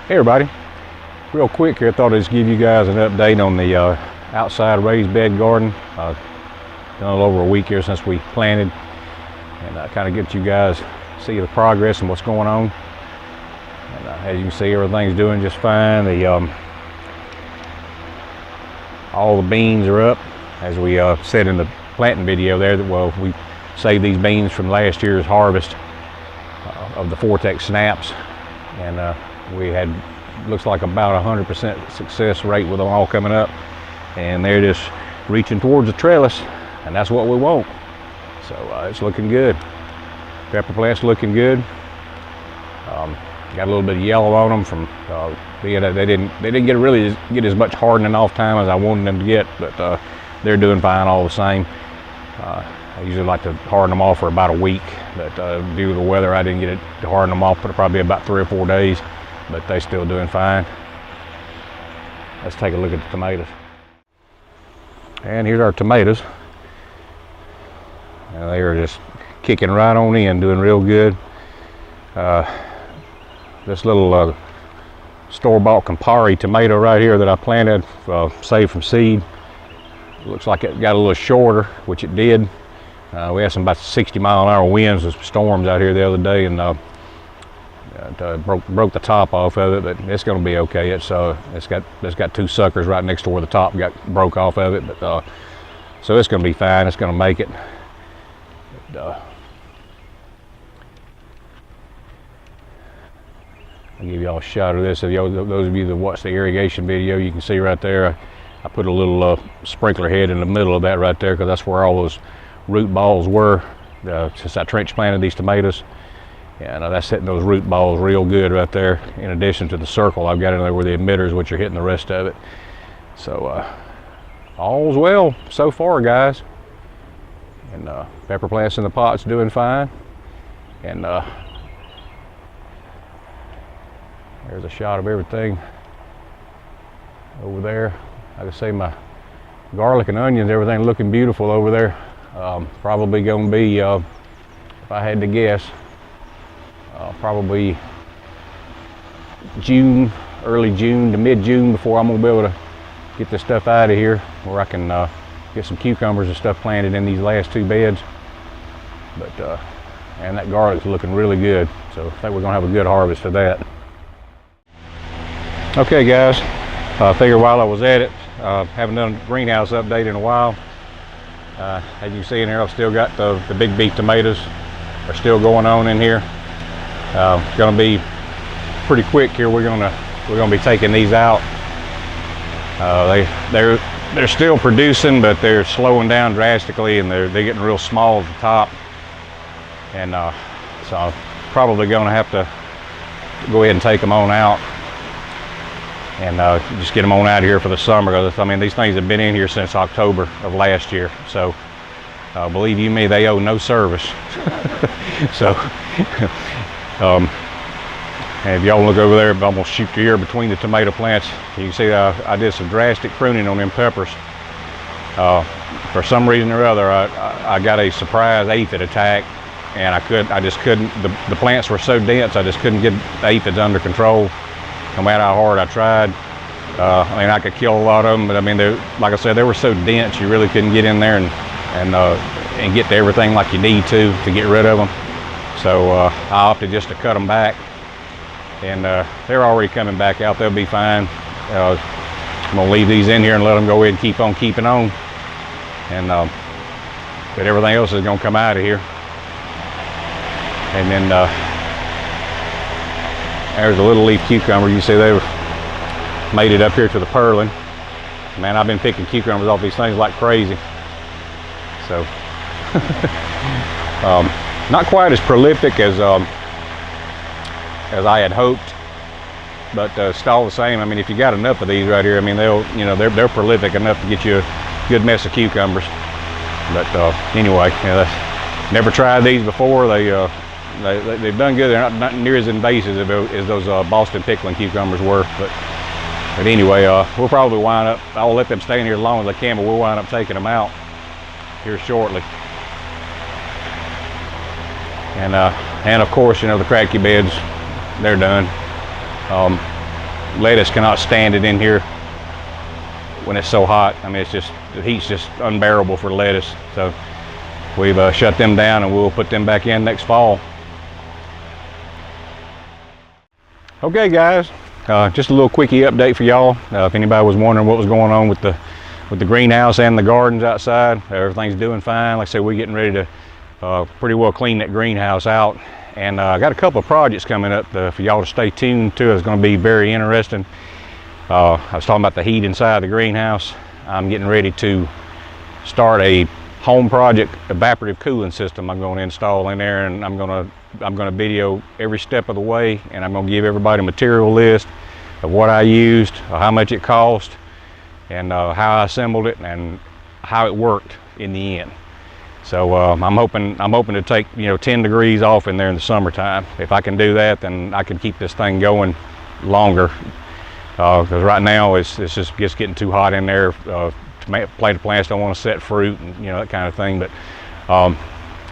Hey everybody, real quick here, I thought I'd just give you guys an update on the outside raised bed garden. Done a little over a week here since we planted, and kind of get you guys see the progress and what's going on. And as you can see, everything's doing just fine. All the beans are up, as we said in the planting video there. That we saved these beans from last year's harvest of the Vortex snaps, and we had, looks like about 100% success rate with them all coming up, and they're just reaching towards the trellis, and that's what we want. So it's looking good. Pepper plant's looking good. Got a little bit of yellow on them from being that they didn't really get as much hardening off time as I wanted them to get, but they're doing fine all the same. I usually like to harden them off for about a week, but due to the weather, I didn't get it to harden them off for probably about 3 or 4 days. But they're still doing fine. Let's take a look at the tomatoes. And here's our tomatoes. And they are just kicking right on in, doing real good. This little store-bought Campari tomato right here that I planted, saved from seed, looks like it got a little shorter, which it did. We had some about 60-mile-an-hour winds and storms out here the other day, and broke the top off of it, but it's going to be okay. It's got 2 suckers right next to where the top broke off of it, but so it's going to be fine. It's going to make it. But, I'll give y'all a shot of this. If those of you that watched the irrigation video, you can see right there, I put a little sprinkler head in the middle of that right there, because that's where all those root balls were since I trench planted these tomatoes. And that's hitting those root balls real good right there, in addition to the circle I've got in there where the emitters, which are hitting the rest of it. So all's well so far, guys. And pepper plants in the pot's doing fine. And there's a shot of everything over there. Like I say, my garlic and onions, everything looking beautiful over there. Probably going to be, if I had to guess, probably June, early June to mid-June before I'm going to be able to get this stuff out of here, where I can get some cucumbers and stuff planted in these last 2 beds. But and that garlic's looking really good, so I think we're going to have a good harvest of that. Okay guys, I figured while I was at it, haven't done a greenhouse update in a while. As you can see in here, I've still got the big beef tomatoes are still going on in here. Going to be pretty quick here. We're gonna be taking these out. They're still producing, but they're slowing down drastically, and they're getting real small at the top. And so I'm probably going to have to go ahead and take them on out, and just get them on out of here for the summer. Because I mean, these things have been in here since October of last year. So believe you me, they owe no service. So. And if y'all look over there, I'm gonna shoot you here between the tomato plants. You can see I did some drastic pruning on them peppers. For some reason or other, I got a surprise aphid attack, and I just couldn't. The plants were so dense, I just couldn't get the aphids under control. No matter how hard I tried. I mean, I could kill a lot of them, but I mean, like I said, they were so dense, you really couldn't get in there and get to everything like you need to get rid of them. So I opted just to cut them back, and they're already coming back out. They'll be fine. I'm gonna leave these in here and let them go ahead and keep on keeping on, and but everything else is gonna come out of here. And then there's a little leaf cucumber. You see they've made it up here to the purlin. Man, I've been picking cucumbers off these things like crazy. So not quite as prolific as I had hoped, but it's all the same. I mean, if you got enough of these right here, I mean, they're prolific enough to get you a good mess of cucumbers. But anyway, never tried these before. They've done good. They're not near as invasive as those Boston pickling cucumbers were. But anyway, we'll probably wind up. I'll let them stay in here as long as I can, but we'll wind up taking them out here shortly. And of course, the cracky beds, they're done. lettuce cannot stand it in here when it's so hot. I mean, it's just, the heat's just unbearable for lettuce. So we've shut them down, and we'll put them back in next fall. Okay guys, just a little quickie update for y'all. If anybody was wondering what was going on with the greenhouse and the gardens outside, everything's doing fine. Like I said, we're getting ready to pretty well clean that greenhouse out. And I got a couple of projects coming up for y'all to stay tuned to. It's going to be very interesting. I was talking about the heat inside the greenhouse. I'm getting ready to start a home project evaporative cooling system I'm going to install in there, and I'm going to video every step of the way, and I'm going to give everybody a material list of what I used, how much it cost, and how I assembled it, and how it worked in the end. So I'm hoping to take 10 degrees off in there in the summertime. If I can do that, then I can keep this thing going longer. Because right now it's just getting too hot in there. Tomato plants don't want to set fruit, and that kind of thing. But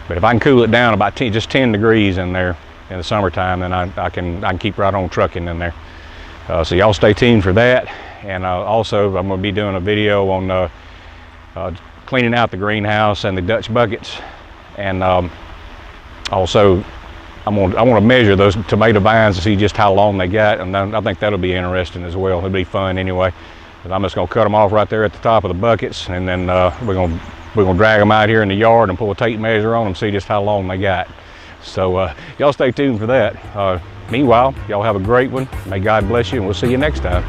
if I can cool it down about just 10 degrees in there in the summertime, then I can keep right on trucking in there. So y'all stay tuned for that. And also I'm going to be doing a video on cleaning out the greenhouse and the Dutch buckets. And also I want to measure those tomato vines to see just how long they got, and I think that'll be interesting as well. It'll be fun anyway. But I'm just going to cut them off right there at the top of the buckets, and then we're going to drag them out here in the yard and pull a tape measure on them, see just how long they got. So y'all stay tuned for that. Meanwhile, y'all have a great one. May God bless you, and we'll see you next time.